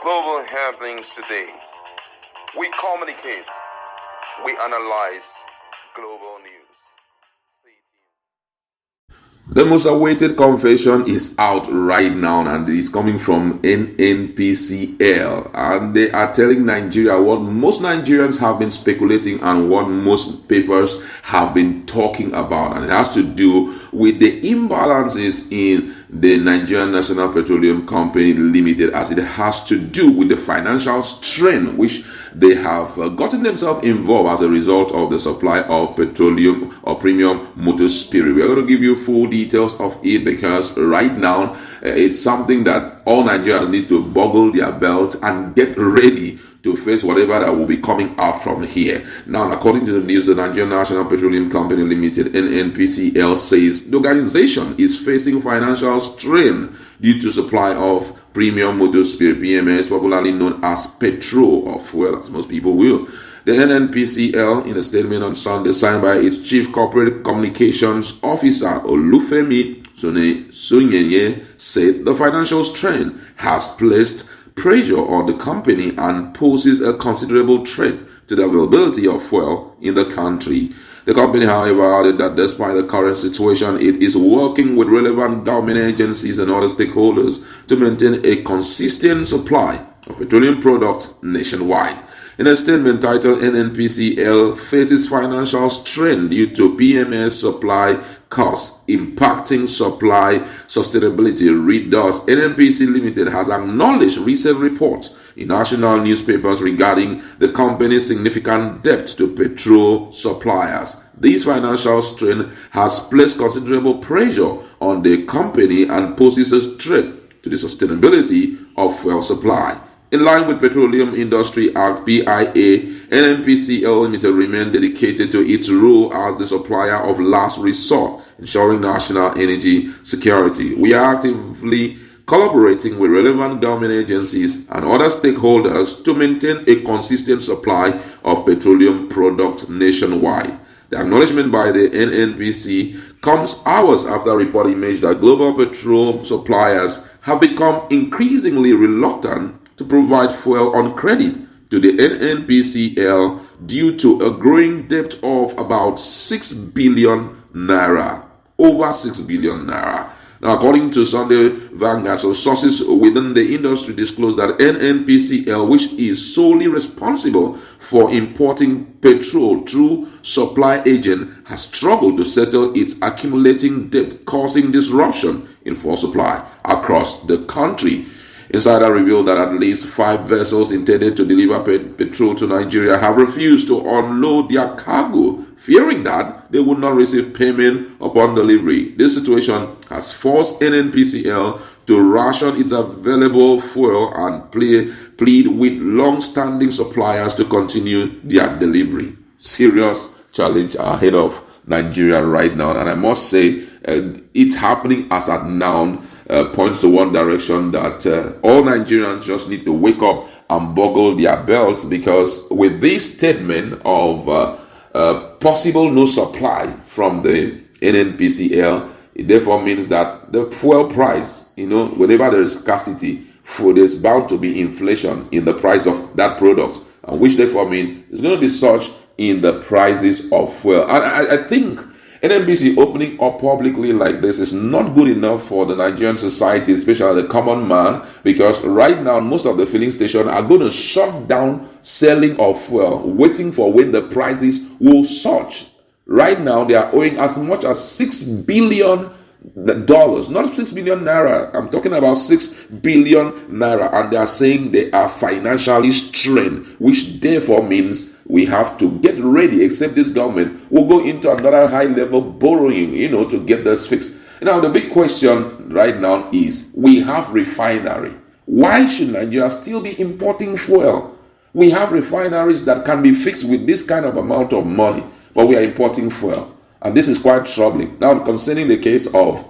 global happenings today. We communicate, we analyze global news. The most awaited confession is out right now, and it is coming from NNPCL, and they are telling Nigeria what most Nigerians have been speculating and what most papers have been talking about, and it has to do with the imbalances in the Nigerian National Petroleum Company Limited, as it has to do with the financial strain which they have gotten themselves involved as a result of the supply of petroleum or premium motor spirit. We are going to give you full details of it, because right now it's something that all Nigerians need to buckle their belts and get ready to face whatever that will be coming out from here. Now, according to the news, the Nigerian National Petroleum Company Limited, NNPCL, says the organization is facing financial strain due to supply of premium motor spirit, PMS, popularly known as petrol or fuel, as most people will. The NNPCL, in a statement on Sunday signed by its Chief Corporate Communications Officer, Olufemi Sonyenye, said the financial strain has placed pressure on the company and poses a considerable threat to the availability of fuel in the country. The company, however, added that despite the current situation, it is working with relevant government agencies and other stakeholders to maintain a consistent supply of petroleum products nationwide. In a statement titled NNPCL faces financial strain due to PMS supply costs impacting supply sustainability, read thus: NNPC Limited has acknowledged recent reports in national newspapers regarding the company's significant debt to petrol suppliers. This financial strain has placed considerable pressure on the company and poses a threat to the sustainability of fuel supply. In line with Petroleum Industry Act (PIA), NNPCL Limited remains dedicated to its role as the supplier of last resort, ensuring national energy security. We are actively collaborating with relevant government agencies and other stakeholders to maintain a consistent supply of petroleum products nationwide. The acknowledgement by the NNPC comes hours after report emerged that global petrol suppliers have become increasingly reluctant to provide fuel on credit to the NNPCL due to a growing debt of about 6 billion naira. Over 6 billion naira. Now, according to Sunday Vanguard, so sources within the industry disclosed that NNPCL, which is solely responsible for importing petrol through supply agent, has struggled to settle its accumulating debt, causing disruption in fuel supply across the country. Insider revealed that at least 5 vessels intended to deliver petrol to Nigeria have refused to unload their cargo, fearing that they would not receive payment upon delivery. This situation has forced NNPCL to ration its available fuel and plead with long-standing suppliers to continue their delivery. Serious challenge ahead of Nigeria right now, and I must say it's happening as at now. Points to one direction, that all Nigerians just need to wake up and buckle their belts, because with this statement of possible no supply from the NNPCL, it therefore means that the fuel price, whenever there is scarcity, there's bound to be inflation in the price of that product, and which therefore means it's going to be such in the prices of fuel. And I think NNPC opening up publicly like this is not good enough for the Nigerian society, especially the common man, because right now most of the filling stations are going to shut down selling of fuel, waiting for when the prices will surge. Right now they are owing as much as $6 billion, not 6 billion naira. I'm talking about 6 billion naira, and they are saying they are financially strained, which therefore means we have to get ready, except this government will go into another high-level borrowing, to get this fixed. Now, the big question right now is, we have refinery. Why should Nigeria still be importing fuel? We have refineries that can be fixed with this kind of amount of money, but we are importing fuel. And this is quite troubling. Now, concerning the case of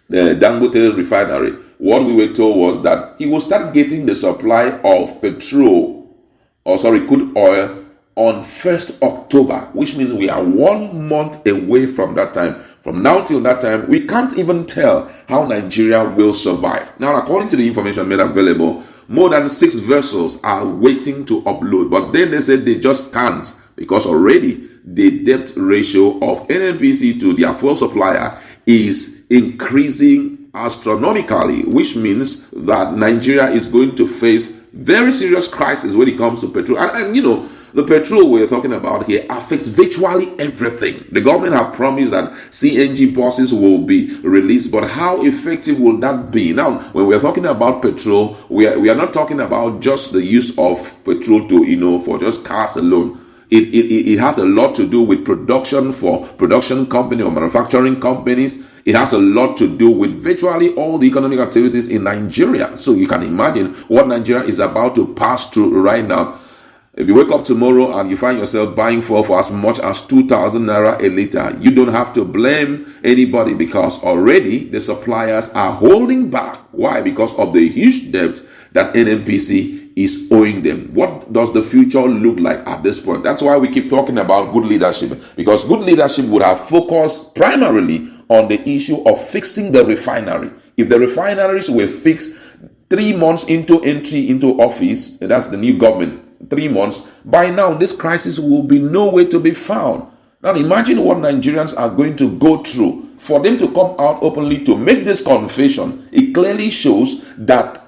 the Dangote refinery, what we were told was that he will start getting the supply of crude oil on 1st October, which means we are 1 month away from that time. From now till that time, we can't even tell how Nigeria will survive. Now, according to the information made available, more than 6 vessels are waiting to upload. But then they said they just can't because already the debt ratio of NNPC to their fuel supplier is increasing astronomically, which means that Nigeria is going to face very serious crisis when it comes to petrol. And you know, the petrol we're talking about here affects virtually everything. The government have promised that CNG buses will be released, but how effective will that be? Now, when we're talking about petrol, we are not talking about just the use of petrol to, you know, for just cars alone. It has a lot to do with production for production company or manufacturing companies. It has a lot to do with virtually all the economic activities in Nigeria. So you can imagine what Nigeria is about to pass through right now. If you wake up tomorrow and you find yourself buying fuel for as much as 2,000 naira a liter, you don't have to blame anybody because already the suppliers are holding back. Why? Because of the huge debt that NNPC is owing them. What does the future look like at this point? That's why we keep talking about good leadership, because good leadership would have focused primarily on the issue of fixing the refinery. If the refineries were fixed 3 months into entry into office, and that's the new government, 3 months, by now this crisis will be nowhere to be found. Now imagine what Nigerians are going to go through. For them to come out openly to make this confession, it clearly shows that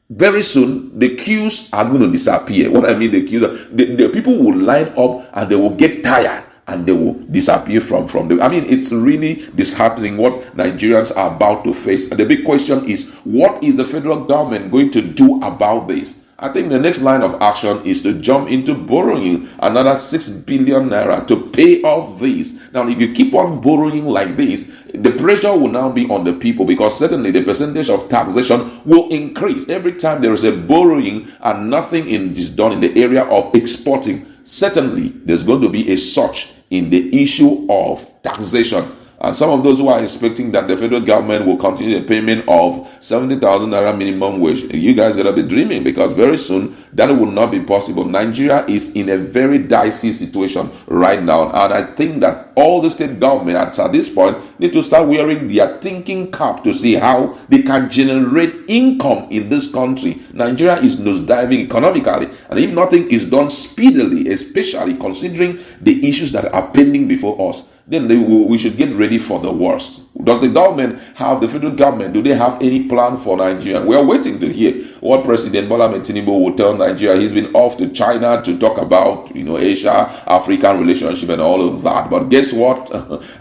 very soon the queues are going to disappear. What I mean, the queues, the people will line up and they will get tired and they will disappear from the. I mean, it's really disheartening what Nigerians are about to face. And the big question is, what is the federal government going to do about this? I think the next line of action is to jump into borrowing another 6 billion naira to pay off this. Now, if you keep on borrowing like this, the pressure will now be on the people, because certainly the percentage of taxation will increase every time there is a borrowing and nothing is done in the area of exporting. Certainly, there's going to be a surge in the issue of taxation. And some of those who are expecting that the federal government will continue the payment of 70,000 naira minimum wage, you guys gotta be dreaming, because very soon that will not be possible. Nigeria is in a very dicey situation right now, and I think that all the state governments at this point need to start wearing their thinking cap to see how they can generate income in this country. Nigeria is nosediving economically, and if nothing is done speedily, especially considering the issues that are pending before us, then we should get ready for the worst. Does the government have, the federal government, do they have any plan for Nigeria? We are waiting to hear what President Tinubu will tell Nigeria. He's been off to China to talk about, Asia-African relationship and all of that. But guess what?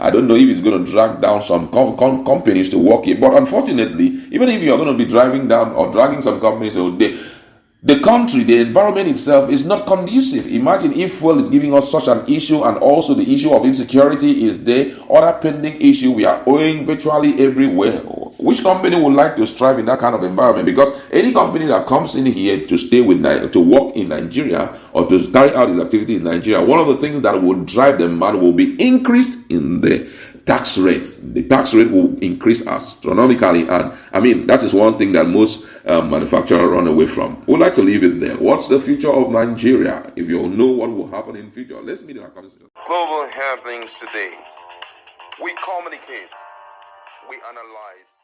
I don't know if he's going to drag down some companies to work here. But unfortunately, even if you are going to be driving down or dragging some companies, the country, the environment itself is not conducive. Imagine if fuel is giving us such an issue, and also the issue of insecurity is there, other pending issue we are owing virtually everywhere. Which company would like to strive in that kind of environment? Because any company that comes in here to stay with, to work in Nigeria or to carry out its activity in Nigeria, one of the things that will drive them mad will be increase in the tax rate. The tax rate will increase astronomically, and I mean that is one thing that most manufacturers run away from. We'd like to leave it there. What's the future of Nigeria? If you know what will happen in future, let's meet in our conversation. Global happenings today. We communicate. We analyze.